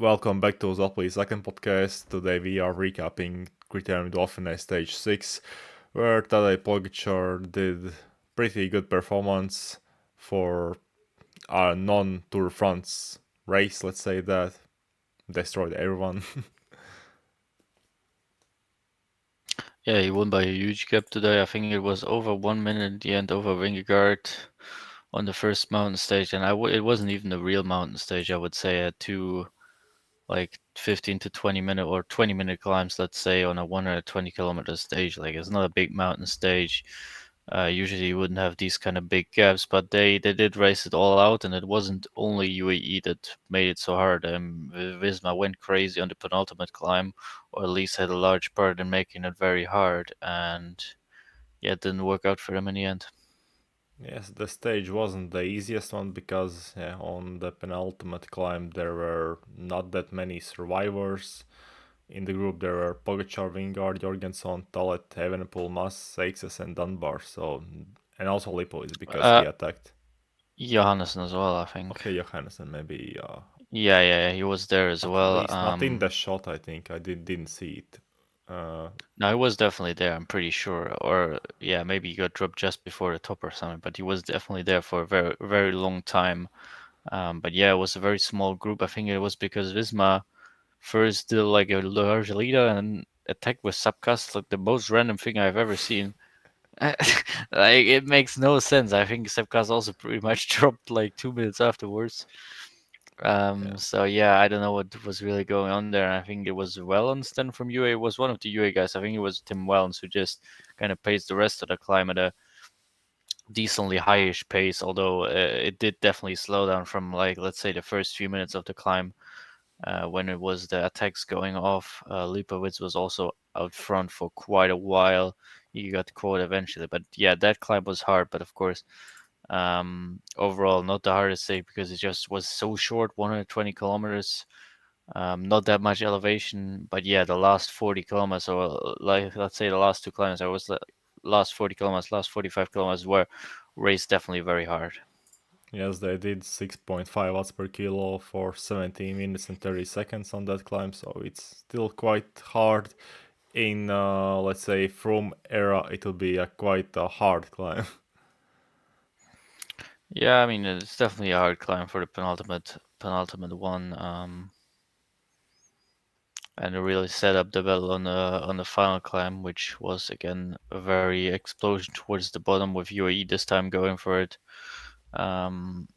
Welcome back to Zopli second podcast. Today we are recapping Criterium du Dauphine stage 6, where Tadej Pogačar did pretty good performance for a non-Tour de France race, let's say that. Destroyed everyone. Yeah, he won by a huge gap today. I think it was over 1 minute at the end over Vingegaard on the first mountain stage, and it wasn't even a real mountain stage. I would say at two 15 to 20 minute or 20-minute climbs, let's say, on a 120-kilometer stage. Like it's not a big mountain stage. Usually you wouldn't have these kind of big gaps, but they did race it all out, and it wasn't only UAE that made it so hard. Visma went crazy on the penultimate climb, or at least had a large part in making it very hard, and yeah, it didn't work out for them in the end. Yes, the stage wasn't the easiest one because on the penultimate climb there were not that many survivors. In the group there were Pogačar, Vingegaard, Jorgensen, Talet, Evenepoel, Mas, Seixas and Dunbar. And also Lipovic because he Uh, attacked. Johannes as well, I think. Okay, Johannesson maybe, Yeah, he was there as at well. least not in the shot. I think I didn't see it. No, he was definitely there, I'm pretty sure. Or yeah, maybe he got dropped just before the top or something, but he was definitely there for a very, very long time. But yeah, it was a very small group. I think it was because Visma first did like a large leader and attacked with subcast, like the most random thing I've ever seen. Like it makes no sense. I think subcast also pretty much dropped like 2 minutes afterwards. yeah, So yeah, I don't know what was really going on there. I think it was Wellens then from UA. It was one of the UA guys. I think it was Tim Wellens who just kind of paced the rest of the climb at a decently highish pace. Although it did definitely slow down from like let's say the first few minutes of the climb when it was the attacks going off. Lipowitz was also out front for quite a while. He got caught eventually, but yeah, that climb was hard. But of course, overall, not the hardest thing because it just was so short, 120 kilometers. Not that much elevation, but yeah, the last 40 kilometers, or like let's say the last two kilometers, I was last 40 kilometers, last 45 kilometers were raced definitely very hard. yes, they did 6.5 watts per kilo for 17 minutes and 30 seconds on that climb. So it's still quite hard. In let's say from era, it'll be a quite a hard climb. Yeah, I mean it's definitely a hard climb for the penultimate one. And it really set up the battle on the final climb, which was again a very explosion towards the bottom with UAE this time going for it. Um,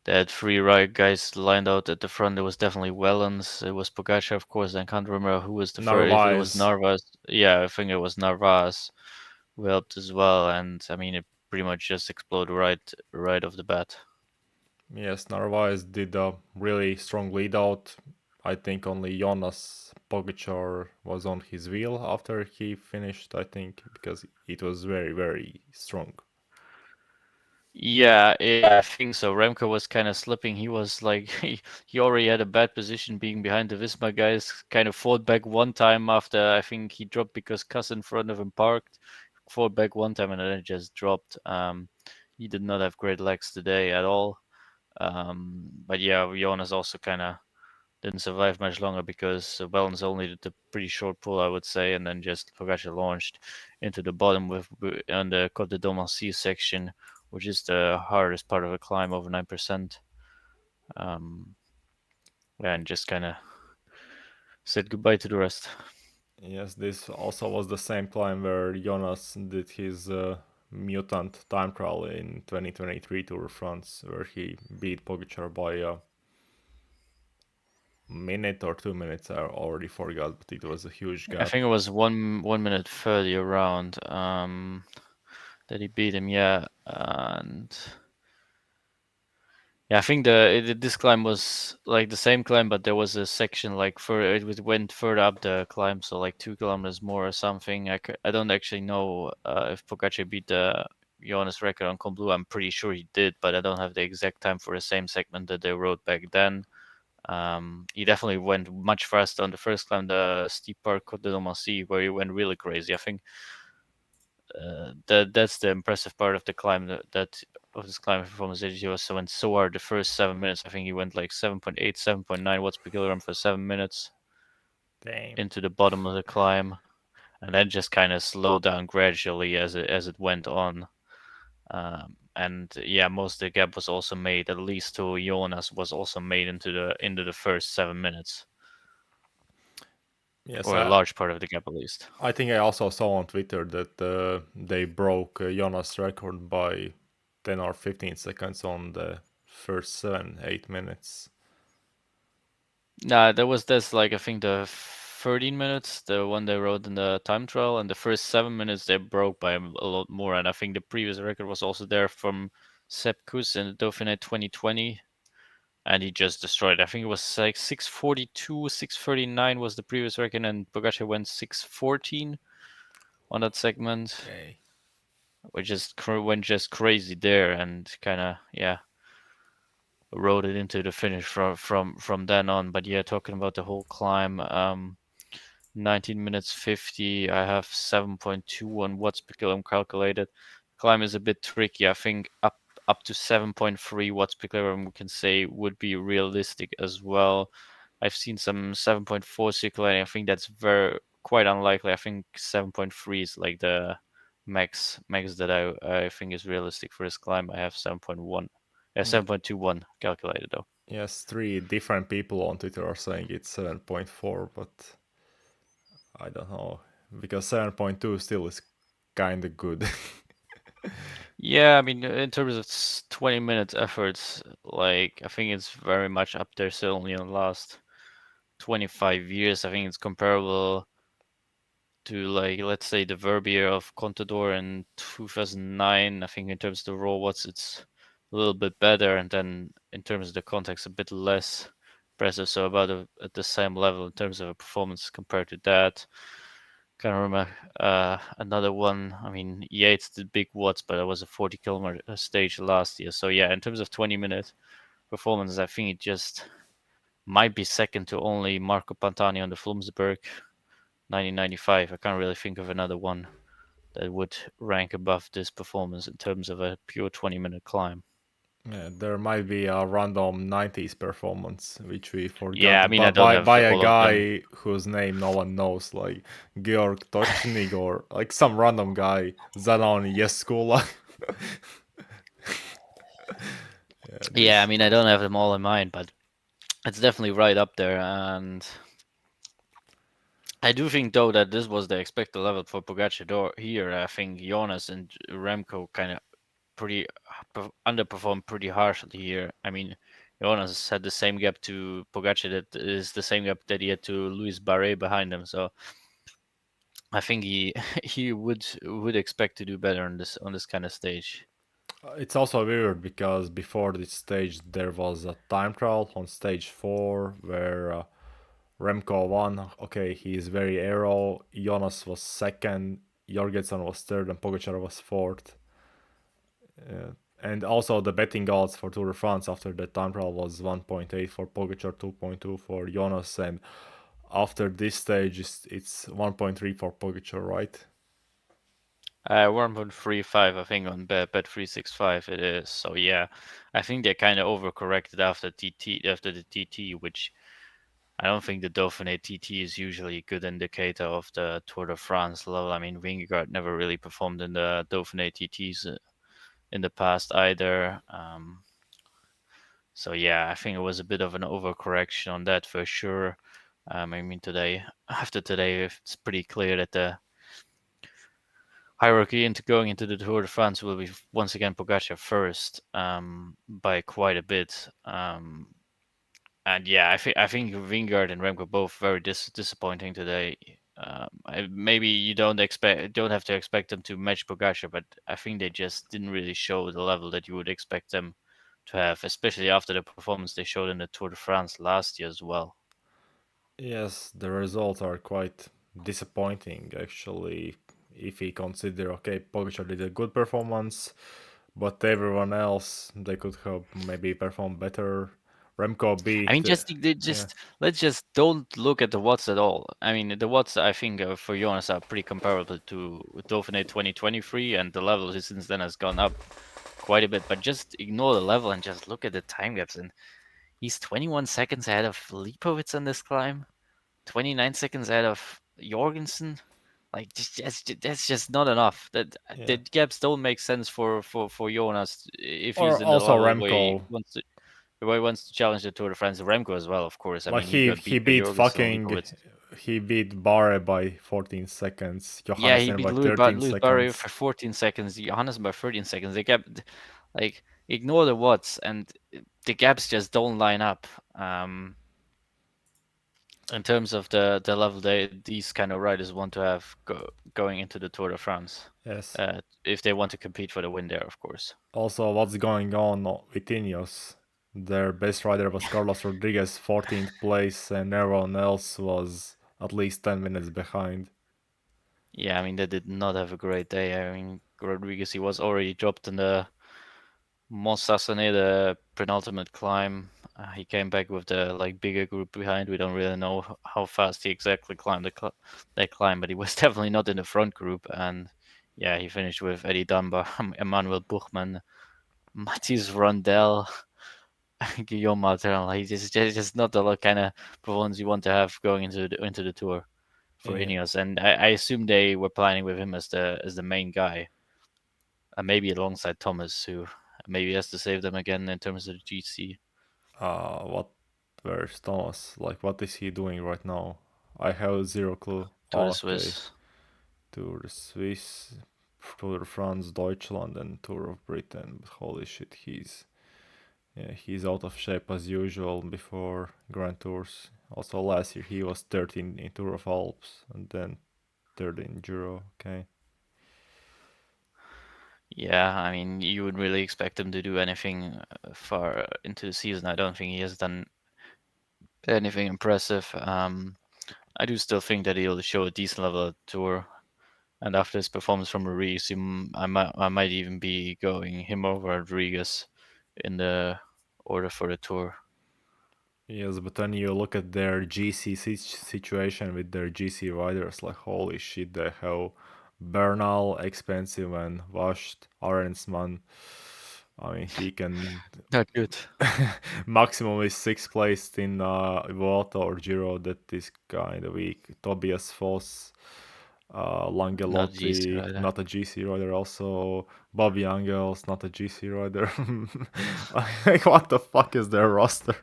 they had three right guys lined out at the front. It was definitely Wellens. It was Pogačar, of course. I can't remember who was the first. If it was Narvaez. Narvaez, yeah, I think it was Narvaez who helped as well. And I mean, it pretty much just exploded right off the bat. Yes, Narvaez did a really strong lead out. I think only Jonas Pogačar was on his wheel after he finished, I think, because it was very, very strong. Yeah, I think so. Remco was kind of slipping. He was like he already had a bad position being behind the Visma guys. Kind of fought back one time after I think he dropped because Kuss in front of him parked. Fought back one time and then it just dropped. He did not have great legs today at all. But yeah, Jonas also kind of didn't survive much longer because Wellens only did a pretty short pull, I would say, and then just Pogačar launched into the bottom on the Côte de Domancy section, which is the hardest part of the climb, over 9%. Um, and just kind of said goodbye to the rest. Yes, this also was the same climb where Jonas did his mutant time trial in 2023 Tour de France, where he beat Pogačar by a minute or 2 minutes. I already forgot, but it was a huge I gap. think it was 1 minute 30 around that he beat him, yeah. And yeah, I think this climb was like the same climb, but there was a section like further. It went further up the climb, so like 2 kilometers more or something. I don't actually know if Pogačar beat the Jonas record on Combloux. I'm pretty sure he did, but I don't have the exact time for the same segment that they rode back then. He definitely went much faster on the first climb, the steep part Côte de Domancy, where he went really crazy. I think that's the impressive part of the climb that of this climb performance that he also went so hard the first 7 minutes. I think he went like 7.8, 7.9 watts per kilogram for 7 minutes Damn. into the bottom of the climb, and then just kind of slowed down gradually as it went on. And yeah, most of the gap was also made, at least to Jonas, was also made into the first 7 minutes, Yes, or a large part of the gap at least. I think I also saw on Twitter that they broke Jonas' record by 10 or 15 seconds on the first 7-8 minutes. Nah, there's like I think the 13 minutes, the one they rode in the time trial, and the first 7 minutes they broke by a lot more. And I think the previous record was also there from Sepp Kuss in the Dauphiné 2020, and he just destroyed. I think it was like 6:42, 6:39 was the previous record, and Pogačar went 6:14 on that segment, Okay. which just went just crazy there, and kind of rode it into the finish from then on. But yeah, talking about the whole climb, 19 minutes 50. I have 7.21 watts per kilogram calculated. Climb is a bit tricky. I think up to 7.3 watts per kilogram we can say would be realistic as well. I've seen some 7.4 circulating. I think that's very quite unlikely. I think 7.3 is like the max that I think is realistic for this climb. I have 7.1. Yeah, 7.21 calculated though. Yes, 3 different people on Twitter are saying it's 7.4, but I don't know. Because 7.2 still is kind of good. Yeah, I mean, in terms of 20 minutes efforts, like I think it's very much up there. Certainly in the last 25 years, I think it's comparable to, like, let's say the Verbier of Contador in 2009. I think in terms of the raw watts, it's a little bit better, and then in terms of the context, a bit less impressive. So about at the same level in terms of a performance compared to that. Can't remember another one. I mean, Yates did big watts, but it was a 40 kilometer stage last year. So yeah, in terms of 20-minute performance, I think it just might be second to only Marco Pantani on the Flumsberg 1995. I can't really think of another one that would rank above this performance in terms of a pure 20-minute climb. Yeah, there might be a random 90s performance which we Yeah, forgot I mean, I but don't by have a all of them. guy whose name no one knows, like Georg Tochnig or like some random guy, Zanon Yeskula. Yeah, I This. mean, I don't have them all in mind, but it's definitely right up there. And I do think though that this was the expected level for Pogačar here. I think Jonas and Remco kind of pretty underperformed pretty harshly here. I mean, Jonas had the same gap to Pogačar that is the same gap that he had to Luis Barret behind him. So I think he he would expect to do better on this kind of stage. It's also weird because before this stage there was a time trial on stage 4 where Remco won. Okay, he is very aero. Jonas was second, Jorgensen was third, and Pogačar was fourth. And also the betting odds for Tour de France after the time trial was 1.8 for Pogačar, 2.2 for Jonas, and after this stage it's 1.3 for Pogačar, right? 1.35, I think, on Bet365 it is. So yeah, I think they kind of overcorrected after the TT, which I don't think the Dauphiné TT is usually a good indicator of the Tour de France level. I mean, Vingegaard never really performed in the Dauphiné TTs in the past either. So yeah, I think it was a bit of an overcorrection on that for sure. I mean, after today, it's pretty clear that the hierarchy into going into the Tour de France will be once again Pogačar first, by quite a bit. And yeah, I think Vingegaard and Remco both very disappointing today. Maybe you don't have to expect them to match Pogačar, but I think they just didn't really show the level that you would expect them to have, especially after the performance they showed in the Tour de France last year as well. Yes, the results are quite disappointing actually. If we consider, okay, Pogačar did a good performance, but everyone else they could have maybe performed better. Remco I beat, mean, yeah. let's just don't look at the watts at all. I mean, the watts I think for Jonas are pretty comparable to Dauphiné 2023, and the level since then has gone up quite a bit, but just ignore the level and just look at the time gaps. And he's 21 seconds ahead of Lipovitz on this climb, 29 seconds ahead of Jorgensen. Like that's just not enough. That Yeah. the gaps don't make sense for Jonas if he's Or in the also level Remco. where he wants to challenge the Tour de France. Remco as well, of course. I Like mean, he got he beat by beat Jorgensen and fucking Lipovitz. he beat Barre by 14 seconds, Yeah, he Johannesson beat by 13 Louis Barry seconds. for 14 seconds, Johannes by 13 seconds. They kept like ignore the watts and the gaps just don't line up. In terms of the level these kind of riders want to have going into the Tour de France, Yes. if they want to compete for the win there, of course. Also, what's going on with Ineos? Their best rider was Carlos Rodriguez, 14th place, and everyone else was at least 10 minutes behind. Yeah, I mean they did not have a great day. I mean Rodriguez, he was already dropped in the Mont Sassone, the penultimate climb. He came back with the like bigger group behind. We don't really know how fast he exactly climbed that climb, but he was definitely not in the front group. And yeah, he finished with Eddie Dunbar, Emmanuel Buchmann, Matthias Rondell, Guillaume Martin. Like just not the kind of performance you want to have going into the tour for Yeah. Ineos. And I assume they were planning with him as the main guy, and maybe alongside Thomas, who maybe has to save them again in terms of the GC. What? Where's Thomas? Like, what is he doing right now? I have zero clue. Tour de Okay. Suisse. Tour de Suisse, Tour de France, Deutschland, and Tour of Britain. But holy shit, he's out of shape as usual before Grand Tours. Also, last year he was 13 in Tour of Alps and then third in Giro. Okay. Yeah, I mean, you would really expect him to do anything far into the season. I don't think he has done anything impressive. I do still think that he'll show a decent level of tour. And after his performance from Rodriguez, I might even be going him over Rodriguez in the order for the tour. Yes, but then you look at their GC situation with their GC riders, like holy shit, they have Bernal, expensive and washed, Arensman. I mean, he can Not good. maximum is sixth place in Vuelta or Giro. That is kind of weak. Tobias Foss, Not GC Langelotti, rider. not a GC rider. Also, Bobby Angels, not a GC rider. Like, what the fuck is their roster?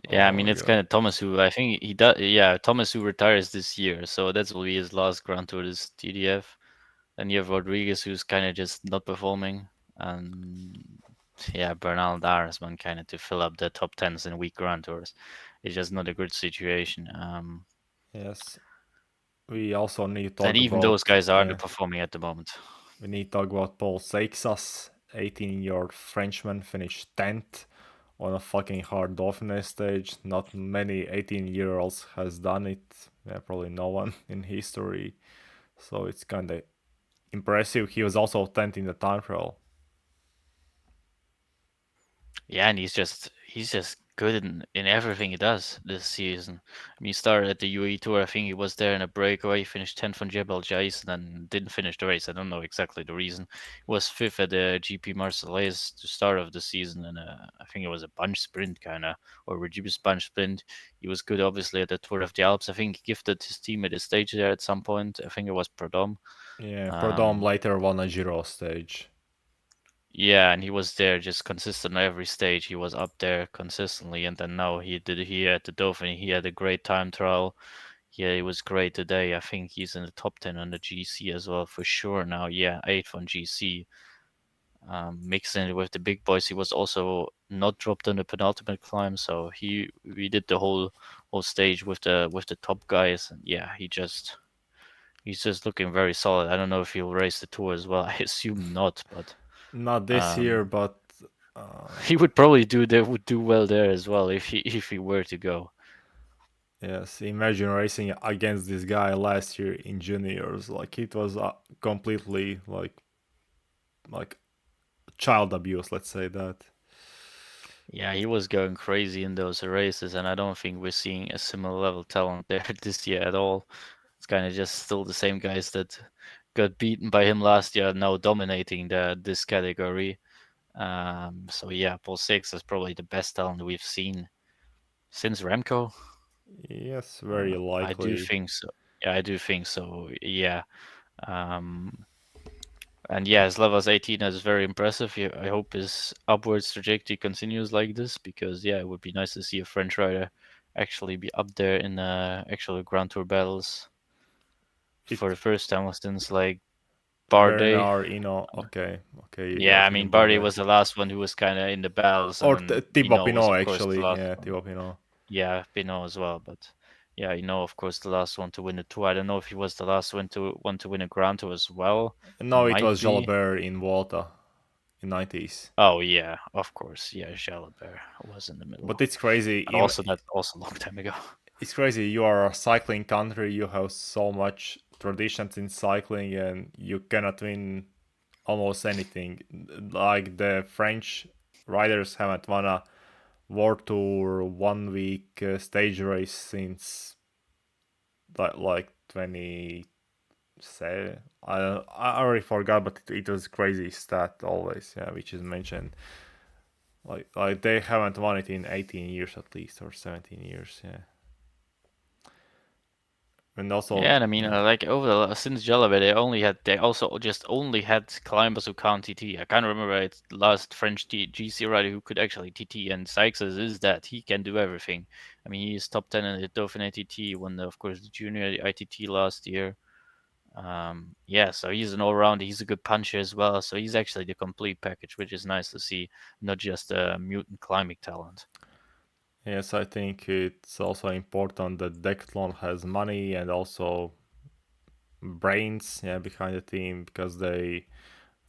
Yeah, I Oh mean my it's god. kind of Thomas who I think he does. Yeah, Thomas who retires this year, so that's will be his last Grand Tour this TDF. Then you have Rodriguez who's kind of just not performing, and yeah, Bernal Daresman kind of to fill up the top tens in weak Grand Tours. It's just not a good situation. Yes. We also need to And talk even those about guys are yeah. underperforming at the moment. We need to talk about Paul Seixas, 18-year Frenchman, finished 10th on a fucking hard Dauphiné stage. Not many 18-year-olds has done it. Yeah, probably no one in history. So it's kind of impressive. He was also 10th in the time trial. Yeah, and he's just good in everything he does this season. I mean, he started at the UAE Tour. I think he was there in a breakaway. He finished 10th on Jebel Jais and then didn't finish the race. I don't know exactly the reason. He was fifth at the GP Marseillais to start of the season, and I think it was a bunch sprint kind of or reduced bunch sprint. He was good, obviously, at the Tour of the Alps. I think he gifted his team at a stage there at some point. I think it was Prodom. Yeah, Prodom Um, later won a Giro stage. Yeah, and he was there just consistent on every stage. He was up there consistently, and then now he had the Dauphin. He had a great time trial. Yeah, he was great today. I think he's in the top 10 on the GC as well for sure now. Yeah, eighth on GC. Mixing it with the big boys, he was also not dropped on the penultimate climb, so we did the whole stage with the top guys. And yeah, he's just looking very solid. I don't know if he'll race the tour as well. I assume not, but Not this year, um, but uh, he would probably would do well there as well if he were to go. yes, imagine racing against this guy last year in juniors. Like it was completely like child abuse, let's say that. Yeah, he was going crazy in those races, and I don't think we're seeing a similar level talent there this year at all. It's kind of just still the same guys that got beaten by him last year, now dominating this category. So yeah, Paul Six is probably the best talent we've seen since Remco. Yes, very I do likely. think so. Yeah, I do think so. Yeah. Um, and yeah, his level as 18 is very impressive. Yeah, I hope his upwards trajectory continues like this because yeah, it would be nice to see a French rider actually be up there in actual Grand Tour battles for It the first time since like Bardet. Bernard, okay, okay, you're Yeah, I talking mean about Bardet the was the last one who was kind of in the battles, and or then Thibaut Was Pinot of course the actually, last yeah, one. Thibaut Pinot. Yeah, Pinot as well, but yeah, of course, the last one to win the tour. I don't know if he was the last one to win a Grand Tour as well. He No, it might was be. Jalabert in Volta in 90s. Oh yeah, of course. Yeah, Jalabert was in the But middle, it's crazy. but also that's also a long time ago. It's crazy. You are a cycling country. You have so much traditions in cycling, and you cannot win almost anything. Like the French riders haven't won a World Tour 1 week stage race since like 20 say I already forgot, but it was crazy stat always, yeah, which is mentioned. Like they haven't won it in 18 years at least or 17 years, yeah. And also, Yeah, and I mean, yeah, like since Jalabert, they also just only had climbers who can't TT. I can't remember it's the last French GC rider who could actually TT, and Seixas is that he can do everything. I mean, he's top 10 in the Dauphiné TT, won of course the junior ITT last year. Yeah, so he's an all-round. He's a good puncher as well. So he's actually the complete package, which is nice to see, not just a mutant climbing talent. yes, I think it's also important that Decathlon has money and also brains, yeah, behind the team, because they,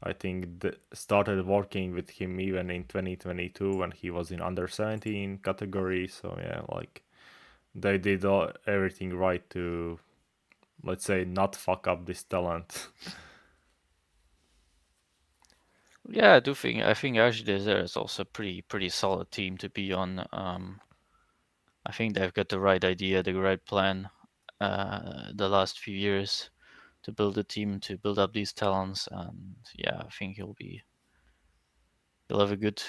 I think, started working with him even in 2022 when he was in under 17 category. So yeah, like they did everything right to, let's say, not fuck up this talent. Yeah, I think Ajde there is also a pretty solid team to be on. I think they've got the right idea, the right plan. The last few years to build a team, to build up these talents, and yeah, I think he'll have a good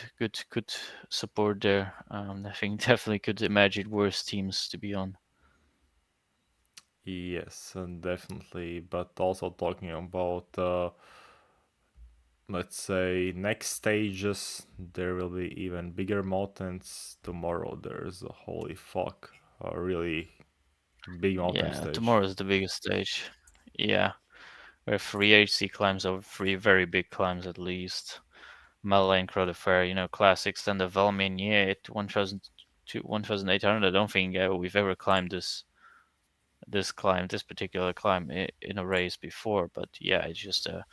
support there. I think definitely could imagine worse teams to be on. Yes, and definitely. But also talking about, let's say, next stages, there will be even bigger mountains. Tomorrow, there's a holy fuck, a really big mountain Yeah, stage. tomorrow is the biggest stage. Yeah, where three HC climbs or three very big climbs at least. Malay and Croix de Fer, classics. Then the Valmier at 1,000 to 1,800. I don't think we've ever climbed this particular climb in a race before. But yeah, it's just a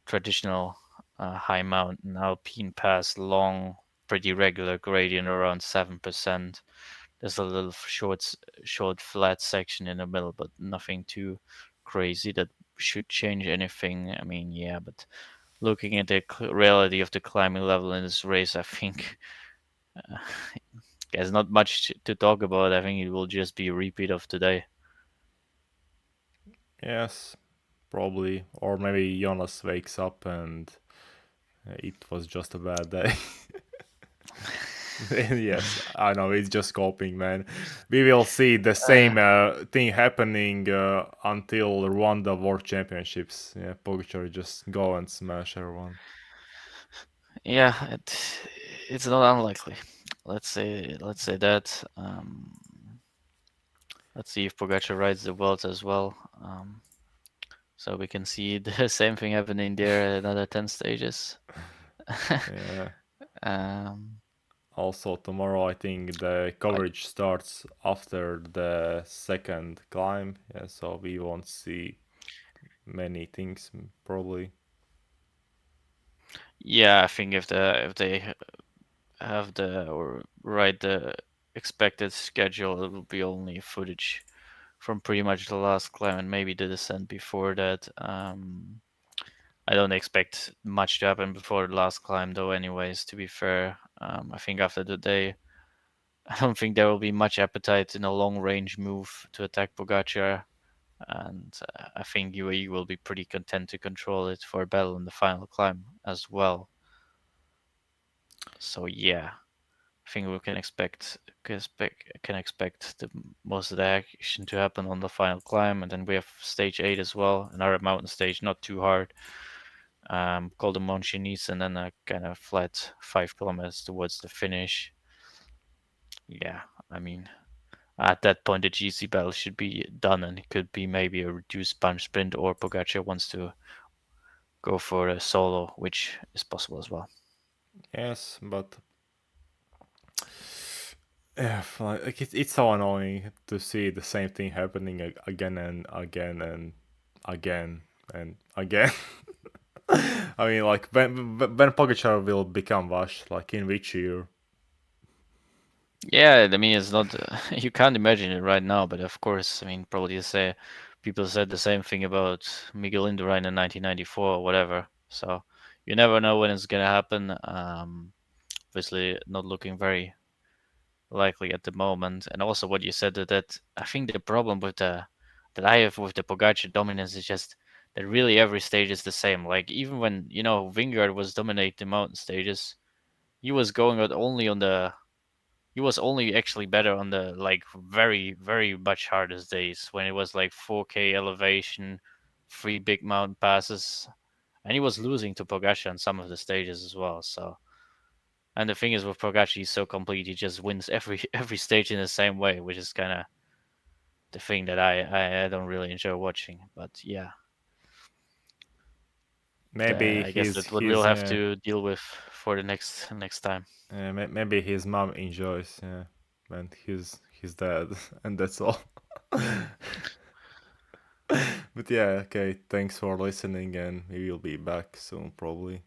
traditional high mountain alpine pass, long, pretty regular gradient around 7%. There's a little short flat section in the middle, but nothing too crazy that should change anything. I mean, yeah, but looking at the reality of the climbing level in this race, I think there's not much to talk about. I think it will just be a repeat of today. Yes, probably. Or maybe Jonas wakes up and it was just a bad day. Yes, I know it's just coping, man. We will see the Uh, same thing happening until Rwanda World Championships. Yeah, Pogačar just go and smash everyone. yeah, it's not unlikely. Let's say that. Let's see if Pogačar rides the world as well. So we can see the same thing happening there. Another 10 stages. Yeah. um, Also, tomorrow I think the but coverage starts after the second climb. Yeah, so we won't see many things probably. yeah, I think if they have the or write the expected schedule, it will be only footage from pretty much the last climb and maybe the descent before that. I don't expect much to happen before the last climb, though. Anyways, to be fair, I think after the day, I don't think there will be much appetite in a long range move to attack Pogacar. and I think UAE will be pretty content to control it for a battle in the final climb as well. So yeah, I think we can expect the most of the action to happen on the final climb, and then we have stage 8 as well, another mountain stage, not too hard, called the Mont Cenis, and then a kind of flat 5 kilometers towards the finish. Yeah, I mean, at that point the GC battle should be done, and it could be maybe a reduced bunch sprint, or Pogačar wants to go for a solo, which is possible as well. Yes, but yeah, it's so annoying to see the same thing happening again and again and again and again. I mean, like when Pogačar will become Vash, like in which year? Yeah, I mean, it's not you can't imagine it right now, but of course, I mean, probably say people said the same thing about Miguel Indurain in 1994 or whatever. So you never know when it's gonna happen. Obviously, not looking very likely at the moment. And also, what you said that I think the problem with the that I have with the Pogacar dominance is just that really every stage is the same. Like even when Vingegaard was dominating mountain stages, he was going out only on the he was only actually better on the like very very much hardest days when it was like 4K elevation, three big mountain passes, and he was losing to Pogacar on some of the stages as well. So, and the thing is with Pogacar, he's so complete, he just wins every every stage in the same way, which is kind of the thing that I don't really enjoy watching. But yeah, Maybe I guess his that's what we'll his have to deal with for the next time. maybe his mom enjoys, yeah, when he's dead, and that's all. But yeah, okay. Thanks for listening, and we will be back soon, probably.